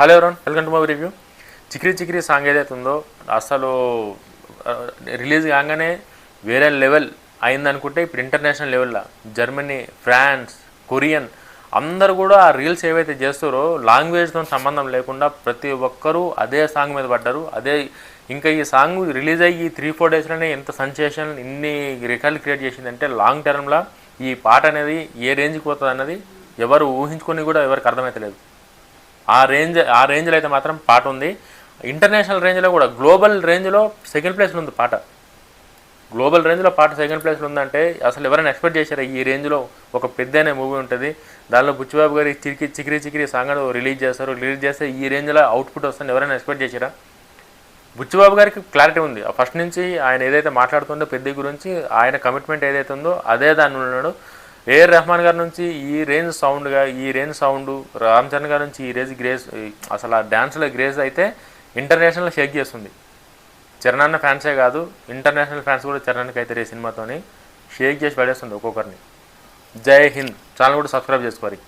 Hello everyone, welcome to my review. Chikiri Chikiri song ఏదైతే ఉందో అసలు రిలీజ్ కాగానే వేరే లెవెల్ అయిందనుకుంటే ఇప్పుడు ఇంటర్నేషనల్ లెవెల్లో జర్మనీ, ఫ్రాన్స్, కొరియన్ అందరూ కూడా ఆ రీల్స్ ఏవైతే చేస్తారో లాంగ్వేజ్తో సంబంధం లేకుండా ప్రతి ఒక్కరూ అదే సాంగ్ మీద పడ్డారు. ఇంకా ఈ సాంగ్ రిలీజ్ అయ్యి 3-4 డేస్లోనే ఎంత సెన్సేషన్, ఇన్ని రికార్డులు క్రియేట్ చేసిందంటే లాంగ్ టర్మ్లో ఈ పాట అనేది ఏ రేంజ్కి పోతుంది అన్నది ఎవరు ఊహించుకొని కూడా ఎవరికి అర్థమవుతలేదు. ఆ రేంజ్లో అయితే మాత్రం పాట ఉంది. ఇంటర్నేషనల్ రేంజ్లో కూడా గ్లోబల్ రేంజ్లో సెకండ్ ప్లేస్లో ఉంది పాట. గ్లోబల్ రేంజ్లో పాట సెకండ్ ప్లేస్లో ఉందంటే అసలు ఎవరైనా ఎక్స్పెక్ట్ చేశారా? ఈ రేంజ్లో ఒక పెద్దనే మూవీ ఉంటుంది, దానిలో బుచ్చిబాబు గారి చిక్రీ చిక్రీ సాంగ్ రిలీజ్ చేస్తారు. రిలీజ్ చేస్తే ఈ రేంజ్లో అవుట్పుట్ వస్తుంది ఎవరైనా ఎక్స్పెక్ట్ చేశారా? బుచ్చిబాబు గారికి క్లారిటీ ఉంది ఫస్ట్ నుంచి. ఆయన ఏదైతే మాట్లాడుతుందో పెద్ద గురించి, ఆయన కమిట్మెంట్ ఏదైతే ఉందో అదే దాన్ని ఉన్నాడు. ఏఆర్ రెహమాన్ గారి నుంచి ఈ రేంజ్ సౌండ్, రామ్ చరణ్ గారి నుంచి ఈ రేంజ్ గ్రేస్, అసలు ఆ డ్యాన్స్లో గ్రేస్ అయితే ఇంటర్నేషనల్ షేక్ చేస్తుంది. చరణ్ అన్న ఫ్యాన్సే కాదు, ఇంటర్నేషనల్ ఫ్యాన్స్ కూడా చరణ్కి అయితే ఈ సినిమాతోని షేక్ చేసి పడేస్తుంది ఒక్కొక్కరిని. జై హింద్. ఛానల్ కూడా సబ్స్క్రైబ్ చేసుకోవాలి.